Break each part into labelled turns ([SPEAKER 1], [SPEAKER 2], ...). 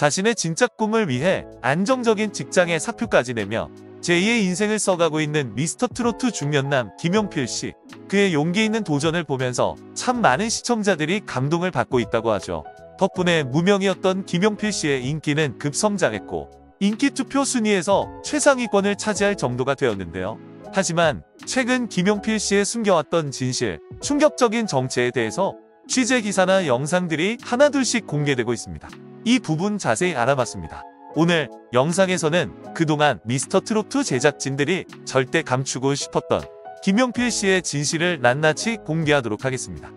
[SPEAKER 1] 자신의 진짜 꿈을 위해 안정적인 직장에 사표까지 내며 제2의 인생을 써가고 있는 미스터트로트 중년남 김용필 씨. 그의 용기 있는 도전을 보면서 참 많은 시청자들이 감동을 받고 있다고 하죠. 덕분에 무명이었던 김용필 씨의 인기는 급성장했고 인기 투표 순위에서 최상위권을 차지할 정도가 되었는데요. 하지만 최근 김용필 씨의 숨겨왔던 진실, 충격적인 정체에 대해서 취재 기사나 영상들이 하나둘씩 공개되고 있습니다. 이 부분 자세히 알아봤습니다. 오늘 영상에서는 그동안 미스터트로트 제작진들이 절대 감추고 싶었던 김용필 씨의 진실을 낱낱이 공개하도록 하겠습니다.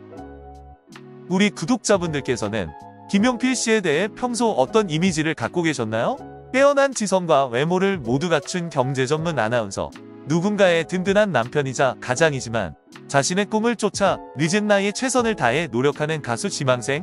[SPEAKER 1] 우리 구독자분들께서는 김용필 씨에 대해 평소 어떤 이미지를 갖고 계셨나요? 빼어난 지성과 외모를 모두 갖춘 경제 전문 아나운서, 누군가의 든든한 남편이자 가장이지만 자신의 꿈을 쫓아 늦은 나이에 최선을 다해 노력하는 가수 지망생?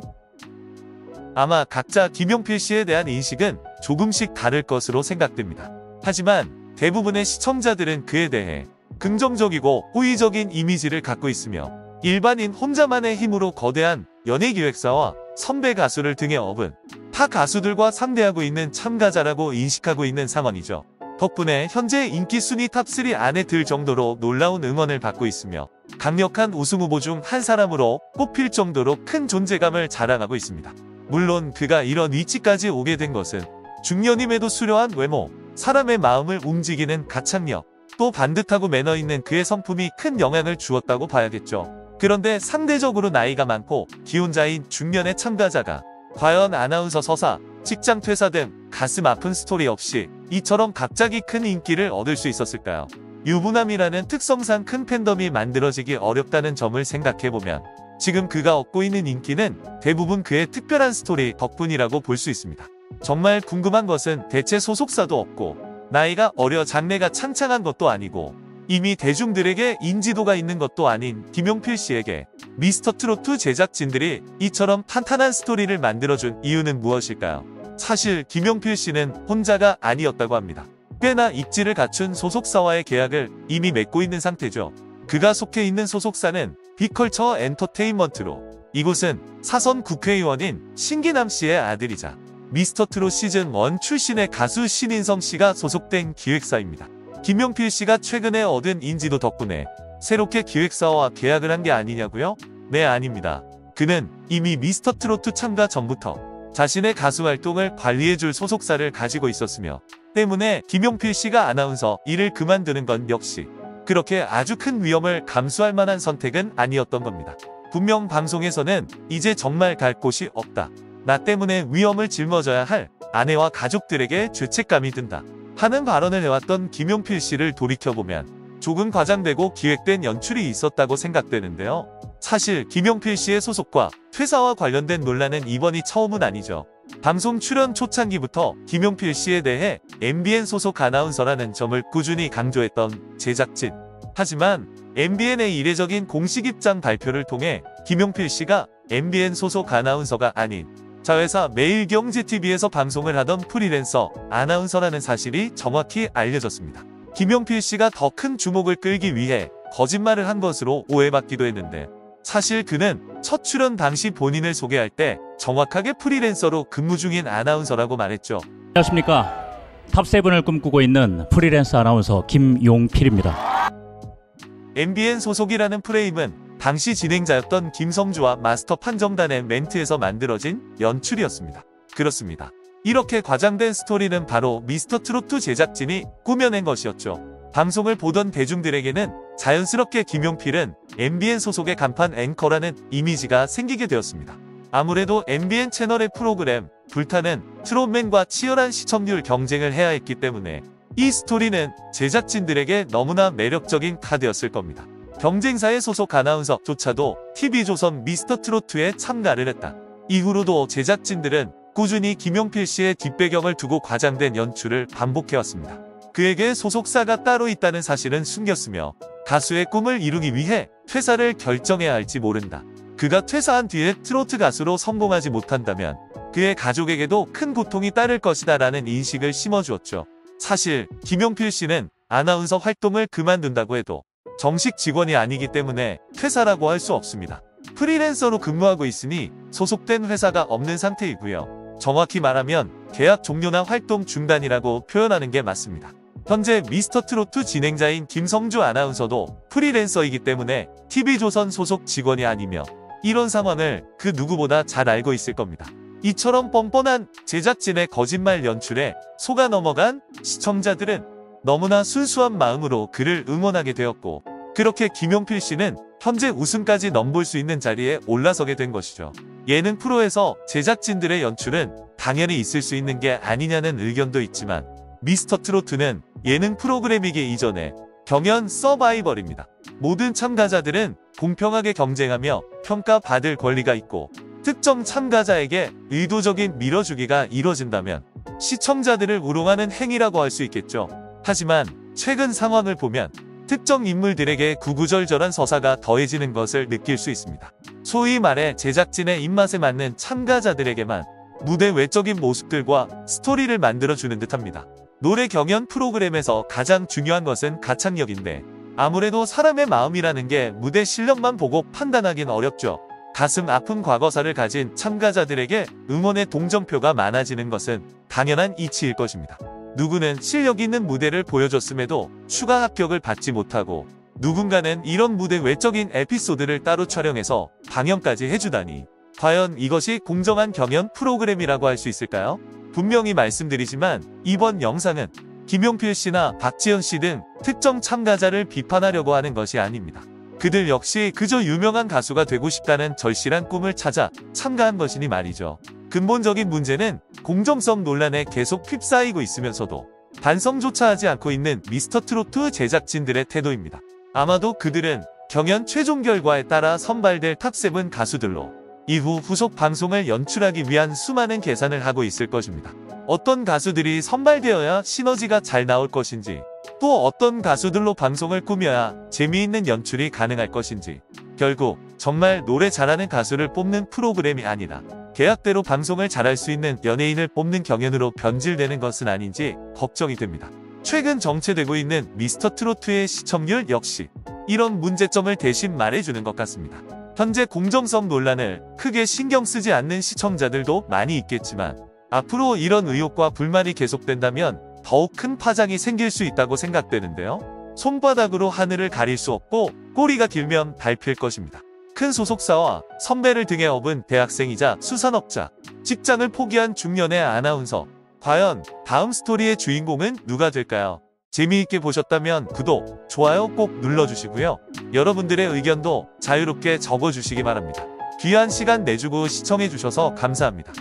[SPEAKER 1] 아마 각자 김용필 씨에 대한 인식은 조금씩 다를 것으로 생각됩니다. 하지만 대부분의 시청자들은 그에 대해 긍정적이고 호의적인 이미지를 갖고 있으며 일반인 혼자만의 힘으로 거대한 연예기획사와 선배 가수를 등에 업은 타 가수들과 상대하고 있는 참가자라고 인식하고 있는 상황이죠. 덕분에 현재 인기 순위 탑3 안에 들 정도로 놀라운 응원을 받고 있으며 강력한 우승 후보 중 한 사람으로 꼽힐 정도로 큰 존재감을 자랑하고 있습니다. 물론 그가 이런 위치까지 오게 된 것은 중년임에도 수려한 외모, 사람의 마음을 움직이는 가창력, 또 반듯하고 매너 있는 그의 성품이 큰 영향을 주었다고 봐야겠죠. 그런데 상대적으로 나이가 많고 기혼자인 중년의 참가자가 과연 아나운서 서사, 직장 퇴사 등 가슴 아픈 스토리 없이 이처럼 갑자기 큰 인기를 얻을 수 있었을까요? 유부남이라는 특성상 큰 팬덤이 만들어지기 어렵다는 점을 생각해보면 지금 그가 얻고 있는 인기는 대부분 그의 특별한 스토리 덕분이라고 볼 수 있습니다. 정말 궁금한 것은 대체 소속사도 없고 나이가 어려 장래가 창창한 것도 아니고 이미 대중들에게 인지도가 있는 것도 아닌 김용필 씨에게 미스터트로트 제작진들이 이처럼 탄탄한 스토리를 만들어준 이유는 무엇일까요? 사실 김용필 씨는 혼자가 아니었다고 합니다. 꽤나 입지를 갖춘 소속사와의 계약을 이미 맺고 있는 상태죠. 그가 속해 있는 소속사는 빅컬처 엔터테인먼트로, 이곳은 사선 국회의원인 신기남 씨의 아들이자 미스터트롯 시즌1 출신의 가수 신인성 씨가 소속된 기획사입니다. 김용필 씨가 최근에 얻은 인지도 덕분에 새롭게 기획사와 계약을 한 게 아니냐고요? 네, 아닙니다. 그는 이미 미스터트로트 참가 전부터 자신의 가수 활동을 관리해줄 소속사를 가지고 있었으며 때문에 김용필 씨가 아나운서 일을 그만두는 건 역시 그렇게 아주 큰 위험을 감수할 만한 선택은 아니었던 겁니다. 분명 방송에서는 이제 정말 갈 곳이 없다. 나 때문에 위험을 짊어져야 할 아내와 가족들에게 죄책감이 든다. 하는 발언을 해왔던 김용필 씨를 돌이켜보면 조금 과장되고 기획된 연출이 있었다고 생각되는데요. 사실 김용필 씨의 소속과 퇴사와 관련된 논란은 이번이 처음은 아니죠. 방송 출연 초창기부터 김용필 씨에 대해 MBN 소속 아나운서라는 점을 꾸준히 강조했던 제작진. 하지만 MBN의 이례적인 공식 입장 발표를 통해 김용필 씨가 MBN 소속 아나운서가 아닌 자회사 매일경제TV에서 방송을 하던 프리랜서 아나운서라는 사실이 정확히 알려졌습니다. 김용필 씨가 더 큰 주목을 끌기 위해 거짓말을 한 것으로 오해받기도 했는데 사실 그는 첫 출연 당시 본인을 소개할 때 정확하게 프리랜서로 근무 중인 아나운서라고 말했죠.
[SPEAKER 2] 안녕하십니까. 탑7을 꿈꾸고 있는 프리랜서 아나운서 김용필입니다.
[SPEAKER 1] MBN 소속이라는 프레임은 당시 진행자였던 김성주와 마스터 판정단의 멘트에서 만들어진 연출이었습니다. 그렇습니다. 이렇게 과장된 스토리는 바로 미스터트로트 제작진이 꾸며낸 것이었죠. 방송을 보던 대중들에게는 자연스럽게 김용필은 MBN 소속의 간판 앵커라는 이미지가 생기게 되었습니다. 아무래도 MBN 채널의 프로그램 불타는 트롯맨과 치열한 시청률 경쟁을 해야 했기 때문에 이 스토리는 제작진들에게 너무나 매력적인 카드였을 겁니다. 경쟁사의 소속 아나운서조차도 TV조선 미스터트로트에 참가를 했다. 이후로도 제작진들은 꾸준히 김용필 씨의 뒷배경을 두고 과장된 연출을 반복해왔습니다. 그에게 소속사가 따로 있다는 사실은 숨겼으며 가수의 꿈을 이루기 위해 퇴사를 결정해야 할지 모른다. 그가 퇴사한 뒤에 트로트 가수로 성공하지 못한다면 그의 가족에게도 큰 고통이 따를 것이다 라는 인식을 심어주었죠. 사실 김용필 씨는 아나운서 활동을 그만둔다고 해도 정식 직원이 아니기 때문에 퇴사라고 할 수 없습니다. 프리랜서로 근무하고 있으니 소속된 회사가 없는 상태이고요. 정확히 말하면 계약 종료나 활동 중단이라고 표현하는 게 맞습니다. 현재 미스터트로트 진행자인 김성주 아나운서도 프리랜서이기 때문에 TV조선 소속 직원이 아니며 이런 상황을 그 누구보다 잘 알고 있을 겁니다. 이처럼 뻔뻔한 제작진의 거짓말 연출에 속아 넘어간 시청자들은 너무나 순수한 마음으로 그를 응원하게 되었고, 그렇게 김용필 씨는 현재 우승까지 넘볼 수 있는 자리에 올라서게 된 것이죠. 예능 프로에서 제작진들의 연출은 당연히 있을 수 있는 게 아니냐는 의견도 있지만, 미스터트로트는 예능 프로그램이기 이전에 경연 서바이벌입니다. 모든 참가자들은 공평하게 경쟁하며 평가받을 권리가 있고, 특정 참가자에게 의도적인 밀어주기가 이뤄진다면 시청자들을 우롱하는 행위라고 할 수 있겠죠. 하지만 최근 상황을 보면 특정 인물들에게 구구절절한 서사가 더해지는 것을 느낄 수 있습니다. 소위 말해 제작진의 입맛에 맞는 참가자들에게만 무대 외적인 모습들과 스토리를 만들어주는 듯합니다. 노래 경연 프로그램에서 가장 중요한 것은 가창력인데, 아무래도 사람의 마음이라는 게 무대 실력만 보고 판단하긴 어렵죠. 가슴 아픈 과거사를 가진 참가자들에게 응원의 동정표가 많아지는 것은 당연한 이치일 것입니다. 누구는 실력 있는 무대를 보여줬음에도 추가 합격을 받지 못하고, 누군가는 이런 무대 외적인 에피소드를 따로 촬영해서 방영까지 해주다니, 과연 이것이 공정한 경연 프로그램이라고 할 수 있을까요? 분명히 말씀드리지만 이번 영상은 김용필 씨나 박지현 씨 등 특정 참가자를 비판하려고 하는 것이 아닙니다. 그들 역시 그저 유명한 가수가 되고 싶다는 절실한 꿈을 찾아 참가한 것이니 말이죠. 근본적인 문제는 공정성 논란에 계속 휩싸이고 있으면서도 반성조차 하지 않고 있는 미스터트로트 제작진들의 태도입니다. 아마도 그들은 경연 최종 결과에 따라 선발될 탑7 가수들로 이후 후속 방송을 연출하기 위한 수많은 계산을 하고 있을 것입니다. 어떤 가수들이 선발되어야 시너지가 잘 나올 것인지, 또 어떤 가수들로 방송을 꾸며야 재미있는 연출이 가능할 것인지, 결국 정말 노래 잘하는 가수를 뽑는 프로그램이 아니라 계약대로 방송을 잘할 수 있는 연예인을 뽑는 경연으로 변질되는 것은 아닌지 걱정이 됩니다. 최근 정체되고 있는 미스터트로트의 시청률 역시 이런 문제점을 대신 말해주는 것 같습니다. 현재 공정성 논란을 크게 신경 쓰지 않는 시청자들도 많이 있겠지만, 앞으로 이런 의혹과 불만이 계속된다면 더욱 큰 파장이 생길 수 있다고 생각되는데요. 손바닥으로 하늘을 가릴 수 없고 꼬리가 길면 밟힐 것입니다. 큰 소속사와 선배를 등에 업은 대학생이자 수산업자, 직장을 포기한 중년의 아나운서, 과연 다음 스토리의 주인공은 누가 될까요? 재미있게 보셨다면 구독, 좋아요 꼭 눌러주시고요. 여러분들의 의견도 자유롭게 적어주시기 바랍니다. 귀한 시간 내주고 시청해주셔서 감사합니다.